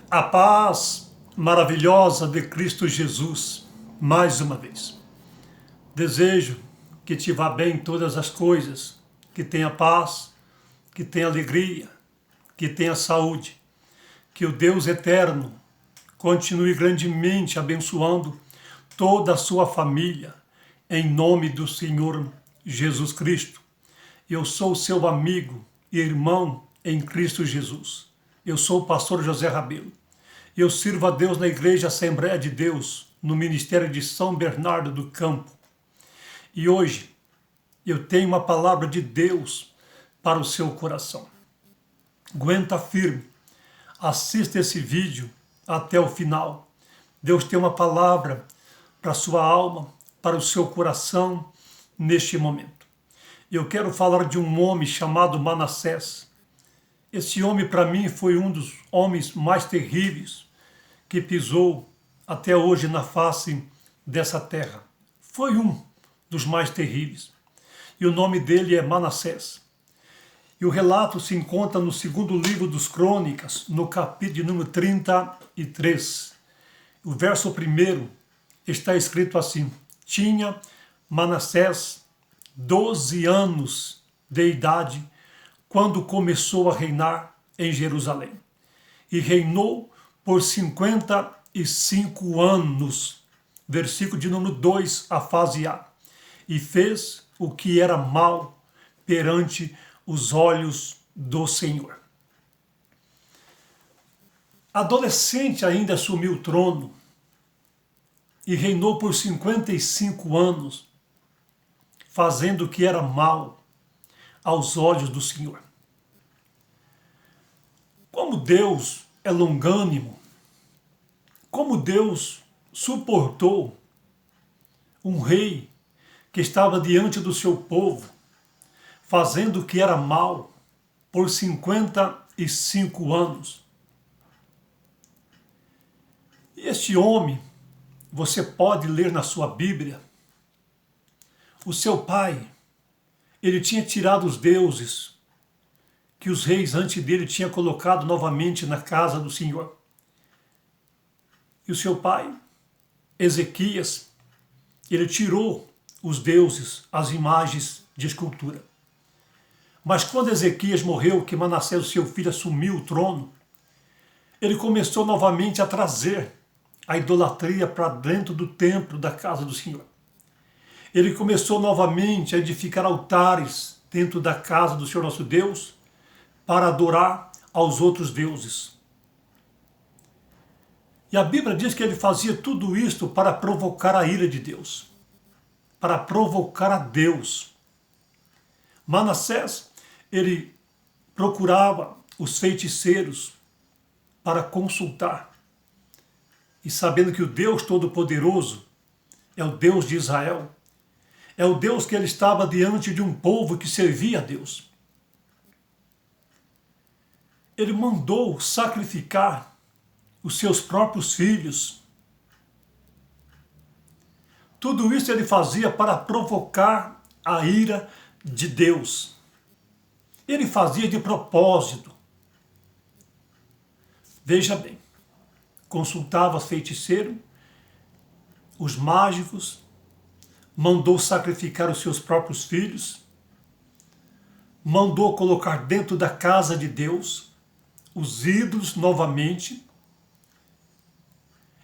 A paz maravilhosa de Cristo Jesus, mais uma vez. Desejo que te vá bem em todas as coisas, que tenha paz, que tenha alegria, que tenha saúde. Que o Deus eterno continue grandemente abençoando toda a sua família, em nome do Senhor Jesus Cristo. Eu sou seu amigo e irmão em Cristo Jesus. Eu sou o pastor José Rabelo. Eu sirvo a Deus na Igreja Assembleia de Deus, no Ministério de São Bernardo do Campo. E hoje eu tenho uma palavra de Deus para o seu coração. Aguenta firme, assista esse vídeo até o final. Deus tem uma palavra para a sua alma, para o seu coração neste momento. Eu quero falar de um homem chamado Manassés. Esse homem, para mim, foi um dos homens mais terríveis que pisou até hoje na face dessa terra. Foi um dos mais terríveis. E o nome dele é Manassés. E o relato se encontra no segundo livro dos Crônicas, no capítulo número 33. O verso 1 está escrito assim: Tinha Manassés 12 anos de idade quando começou a reinar em Jerusalém. E reinou por 55 anos. Versículo de número 2, a fase A. E fez o que era mal perante os olhos do Senhor. Adolescente ainda assumiu o trono e reinou por 55 anos, fazendo o que era mal aos olhos do Senhor. Como Deus é longânimo, como Deus suportou um rei que estava diante do seu povo, fazendo o que era mal por 55 anos. E este homem, você pode ler na sua Bíblia, o seu pai, ele tinha tirado os deuses que os reis antes dele tinham colocado novamente na casa do Senhor. E o seu pai, Ezequias, ele tirou os deuses, as imagens de escultura. Mas quando Ezequias morreu, que Manassés, o seu filho, assumiu o trono, ele começou novamente a trazer a idolatria para dentro do templo da casa do Senhor. Ele começou novamente a edificar altares dentro da casa do Senhor nosso Deus para adorar aos outros deuses. E a Bíblia diz que ele fazia tudo isto para provocar a ira de Deus, para provocar a Deus. Manassés, ele procurava os feiticeiros para consultar. E sabendo que o Deus Todo-Poderoso é o Deus de Israel, é o Deus que ele estava diante de um povo que servia a Deus. Ele mandou sacrificar os seus próprios filhos. Tudo isso ele fazia para provocar a ira de Deus. Ele fazia de propósito. Veja bem, consultava os feiticeiros, os mágicos, mandou sacrificar os seus próprios filhos, mandou colocar dentro da casa de Deus os ídolos novamente,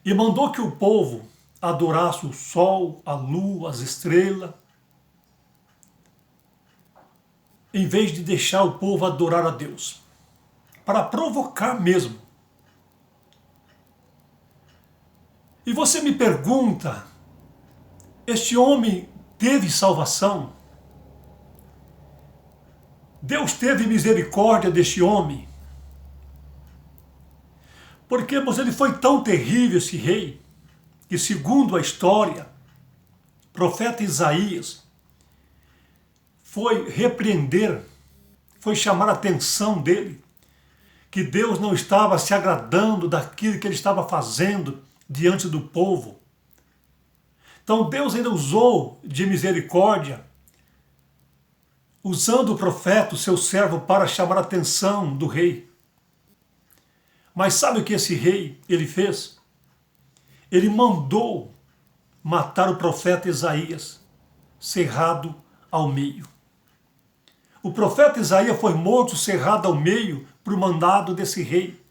e mandou que o povo adorasse o sol, a lua, as estrelas, em vez de deixar o povo adorar a Deus, para provocar mesmo. E você me pergunta, este homem teve salvação? Deus teve misericórdia deste homem? Porque ele foi tão terrível, esse rei, que segundo a história, o profeta Isaías foi repreender, foi chamar a atenção dele, que Deus não estava se agradando daquilo que ele estava fazendo diante do povo. Então Deus ainda usou de misericórdia, usando o profeta, o seu servo, para chamar a atenção do rei. Mas sabe o que esse rei ele fez? Ele mandou matar o profeta Isaías, cerrado ao meio. O profeta Isaías foi morto, cerrado ao meio, por mandado desse rei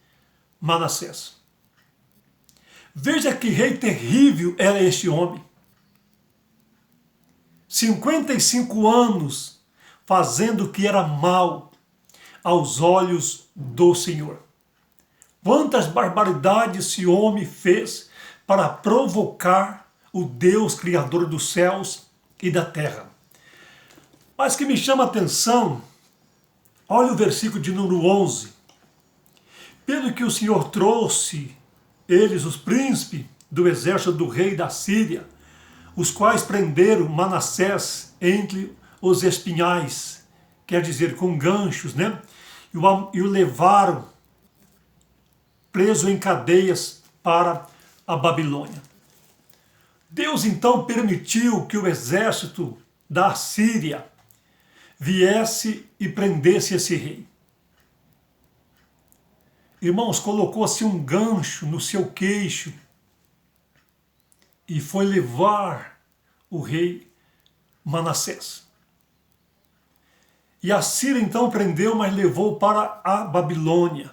Manassés. Veja que rei terrível era este homem. 55 anos fazendo o que era mal aos olhos do Senhor. Quantas barbaridades esse homem fez para provocar o Deus Criador dos céus e da terra. Mas que me chama a atenção, olha o versículo de número 11. Pelo que o Senhor trouxe eles, os príncipes do exército do rei da Síria, os quais prenderam Manassés entre os espinhais, quer dizer, com ganchos, né? E o levaram preso em cadeias para a Babilônia. Deus então permitiu que o exército da Síria viesse e prendesse esse rei. Irmãos, colocou-se um gancho no seu queixo e foi levar o rei Manassés. E a Síria então prendeu, mas levou para a Babilônia.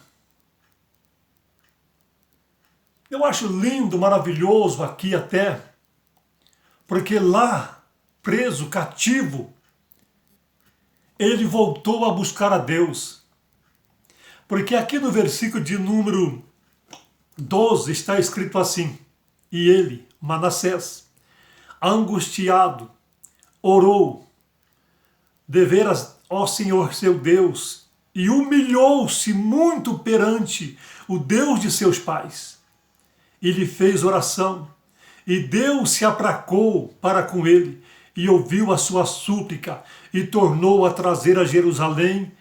Eu acho lindo, maravilhoso aqui até, porque lá, preso, cativo, ele voltou a buscar a Deus. Porque aqui no versículo de número 12 está escrito assim: e ele, Manassés, angustiado, orou, deveras, ó Senhor seu Deus, e humilhou-se muito perante o Deus de seus pais. E lhe fez oração, e Deus se apracou para com ele, e ouviu a sua súplica, e tornou a trazer a Jerusalém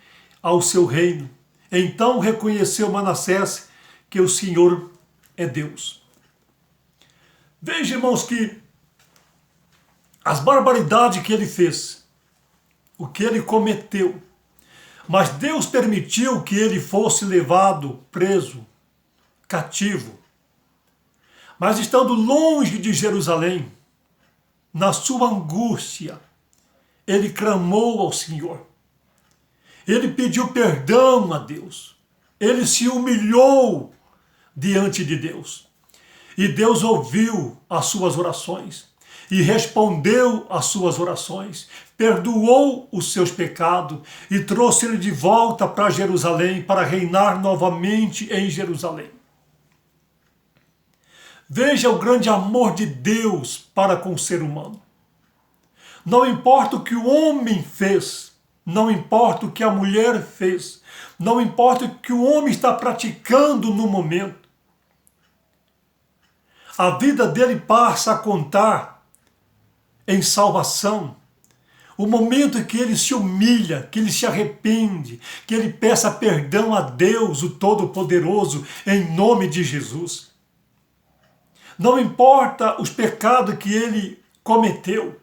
ao seu reino. Então reconheceu Manassés que o Senhor é Deus. Veja, irmãos, que as barbaridades que ele fez, o que ele cometeu, mas Deus permitiu que ele fosse levado preso, cativo. Mas estando longe de Jerusalém, na sua angústia, ele clamou ao Senhor. Ele pediu perdão a Deus. Ele se humilhou diante de Deus. E Deus ouviu as suas orações e respondeu às suas orações, perdoou os seus pecados e trouxe ele de volta para Jerusalém para reinar novamente em Jerusalém. Veja o grande amor de Deus para com o ser humano. Não importa o que o homem fez, não importa o que a mulher fez, não importa o que o homem está praticando no momento, a vida dele passa a contar em salvação. O momento em que ele se humilha, que ele se arrepende, que ele peça perdão a Deus, o Todo-Poderoso, em nome de Jesus. Não importa os pecados que ele cometeu.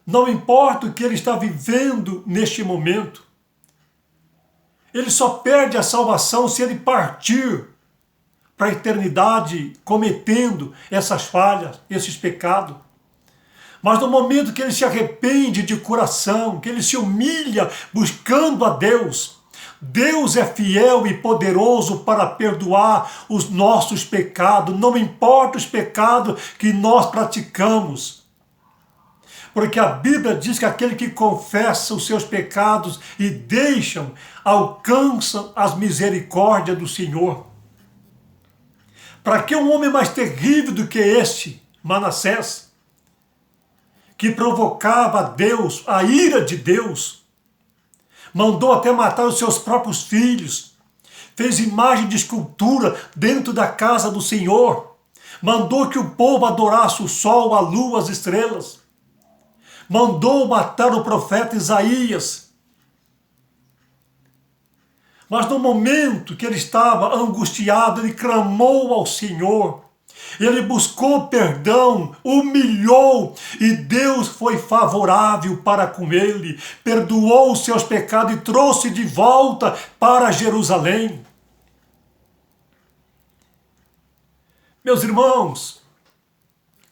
Não importa o que ele está vivendo neste momento. Ele só perde a salvação se ele partir para a eternidade cometendo essas falhas, esses pecados. Mas no momento que ele se arrepende de coração, que ele se humilha buscando a Deus, Deus é fiel e poderoso para perdoar os nossos pecados, não importa os pecados que nós praticamos. Porque a Bíblia diz que aquele que confessa os seus pecados e deixam, alcançam as misericórdias do Senhor. Para que um homem mais terrível do que este, Manassés, que provocava a Deus, a ira de Deus, mandou até matar os seus próprios filhos, fez imagem de escultura dentro da casa do Senhor, mandou que o povo adorasse o sol, a lua, as estrelas, mandou matar o profeta Isaías. Mas no momento que ele estava angustiado, ele clamou ao Senhor, ele buscou perdão, humilhou, e Deus foi favorável para com ele, perdoou os seus pecados e trouxe de volta para Jerusalém. Meus irmãos,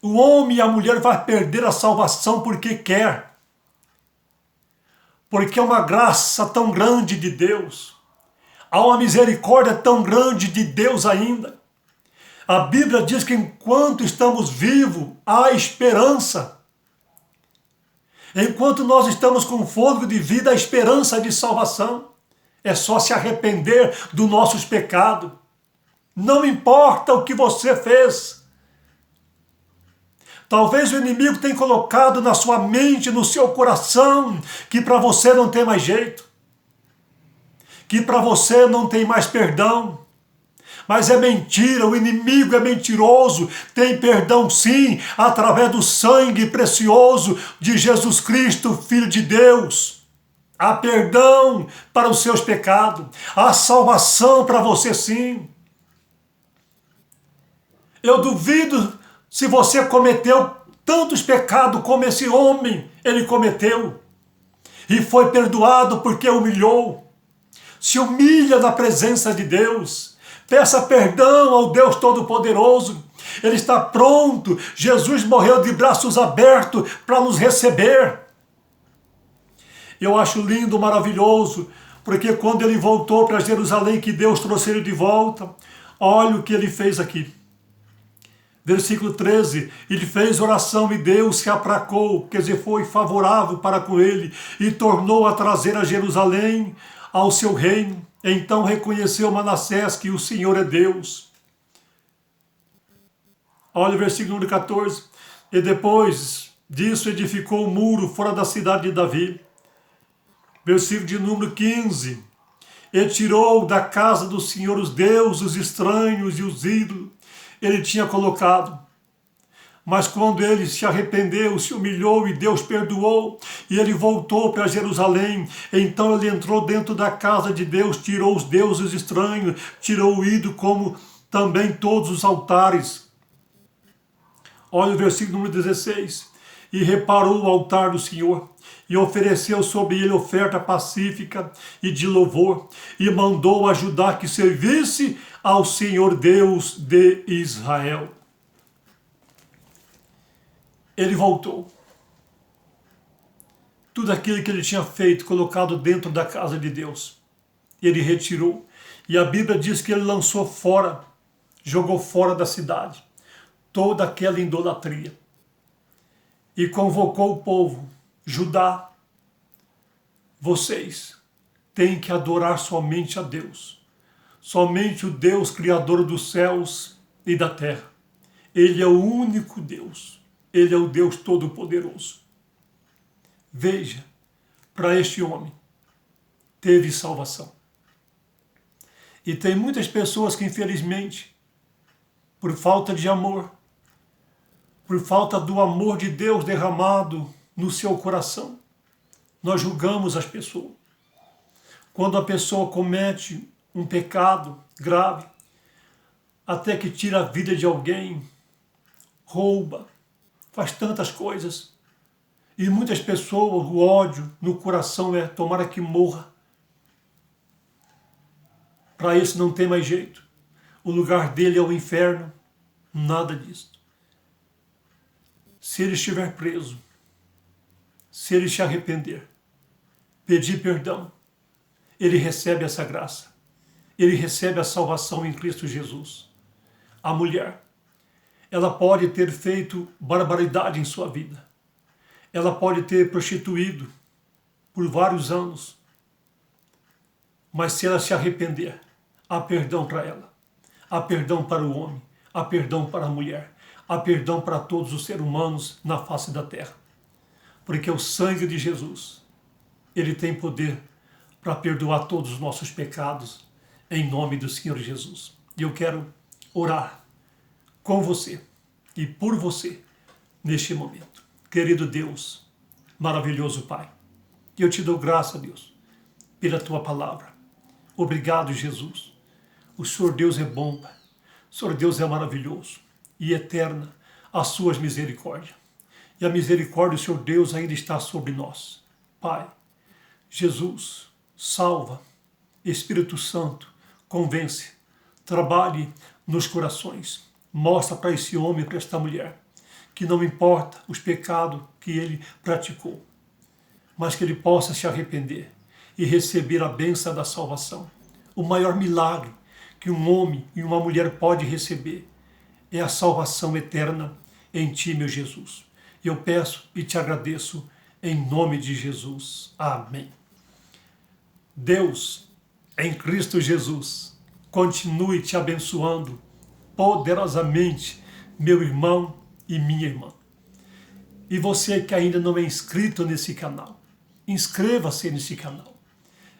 o homem e a mulher vai perder a salvação porque quer. Porque é uma graça tão grande de Deus. Há uma misericórdia tão grande de Deus ainda. A Bíblia diz que enquanto estamos vivos, há esperança. Enquanto nós estamos com fôlego de vida, há esperança de salvação. É só se arrepender dos nossos pecados. Não importa o que você fez. Talvez o inimigo tenha colocado na sua mente, no seu coração, que para você não tem mais jeito. Que para você não tem mais perdão. Mas é mentira, o inimigo é mentiroso, tem perdão sim, através do sangue precioso de Jesus Cristo, Filho de Deus. Há perdão para os seus pecados, há salvação para você sim. Eu duvido se você cometeu tantos pecados como esse homem, ele cometeu. E foi perdoado porque humilhou. Se humilha na presença de Deus. Peça perdão ao Deus Todo-Poderoso. Ele está pronto. Jesus morreu de braços abertos para nos receber. Eu acho lindo, maravilhoso, porque quando ele voltou para Jerusalém, que Deus trouxe ele de volta, olha o que ele fez aqui. Versículo 13, ele fez oração e Deus se apracou, quer dizer, foi favorável para com ele, e tornou a trazer a Jerusalém ao seu reino. Então reconheceu Manassés que o Senhor é Deus. Olha o versículo número 14. E depois disso edificou um muro fora da cidade de Davi. Versículo de número 15. E tirou da casa do Senhor os deuses estranhos e os ídolos. Ele tinha colocado. Mas quando ele se arrependeu, se humilhou e Deus perdoou, e ele voltou para Jerusalém, então ele entrou dentro da casa de Deus, tirou os deuses estranhos, tirou o ídolo, como também todos os altares. Olha o versículo número 16. E reparou o altar do Senhor, e ofereceu sobre ele oferta pacífica e de louvor, e mandou a Judá que servisse ao Senhor Deus de Israel. Ele voltou. Tudo aquilo que ele tinha feito, colocado dentro da casa de Deus, ele retirou. E a Bíblia diz que ele lançou fora, jogou fora da cidade, toda aquela idolatria. E convocou o povo, Judá, vocês têm que adorar somente a Deus. Somente o Deus Criador dos céus e da terra. Ele é o único Deus. Ele é o Deus Todo-Poderoso. Veja, para este homem, teve salvação. E tem muitas pessoas que, infelizmente, por falta de amor, por falta do amor de Deus derramado no seu coração, nós julgamos as pessoas. Quando a pessoa comete um pecado grave, até que tira a vida de alguém, rouba, faz tantas coisas. E muitas pessoas, o ódio no coração é tomara que morra. Para esse não tem mais jeito. O lugar dele é o inferno. Nada disso. Se ele estiver preso, se ele se arrepender, pedir perdão, ele recebe essa graça. Ele recebe a salvação em Cristo Jesus. A mulher, ela pode ter feito barbaridade em sua vida. Ela pode ter prostituído por vários anos. Mas se ela se arrepender, há perdão para ela. Há perdão para o homem. Há perdão para a mulher. Há perdão para todos os seres humanos na face da terra. Porque o sangue de Jesus, ele tem poder para perdoar todos os nossos pecados em nome do Senhor Jesus. E eu quero orar com você e por você neste momento. Querido Deus, maravilhoso Pai, eu te dou graça, Deus, pela tua palavra. Obrigado, Jesus. O Senhor Deus é bom, Pai. O Senhor Deus é maravilhoso e eterna as suas misericórdias. E a misericórdia do Senhor Deus ainda está sobre nós. Pai, Jesus, salva. Espírito Santo, convence. Trabalhe nos corações. mostra para esse homem, para esta mulher, que não importa os pecados que ele praticou, mas que ele possa se arrepender e receber a bênção da salvação. O maior milagre que um homem e uma mulher pode receber é a salvação eterna em ti, meu Jesus. Eu peço e te agradeço em nome de Jesus. Amém. Deus, em Cristo Jesus, continue te abençoando poderosamente, meu irmão e minha irmã. E você que ainda não é inscrito nesse canal, inscreva-se nesse canal.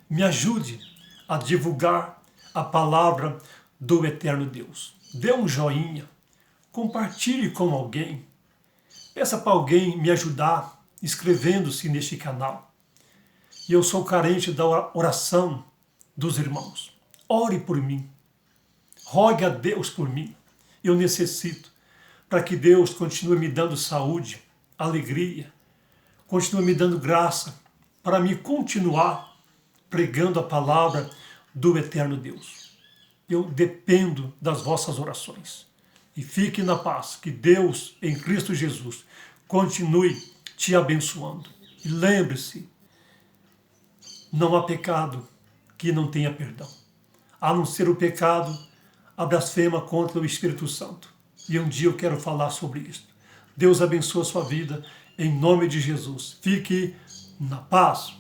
Me ajude a divulgar a palavra do eterno Deus. Dê um joinha, compartilhe com alguém. Peça para alguém me ajudar inscrevendo-se neste canal. E eu sou carente da oração dos irmãos. Ore por mim. Rogue a Deus por mim. Eu necessito para que Deus continue me dando saúde, alegria, continue me dando graça para me continuar pregando a palavra do eterno Deus. Eu dependo das vossas orações. E fique na paz, que Deus, em Cristo Jesus, continue te abençoando. E lembre-se, não há pecado que não tenha perdão, a não ser o pecado, a blasfema contra o Espírito Santo. E um dia eu quero falar sobre isso. Deus abençoe a sua vida, em nome de Jesus. Fique na paz.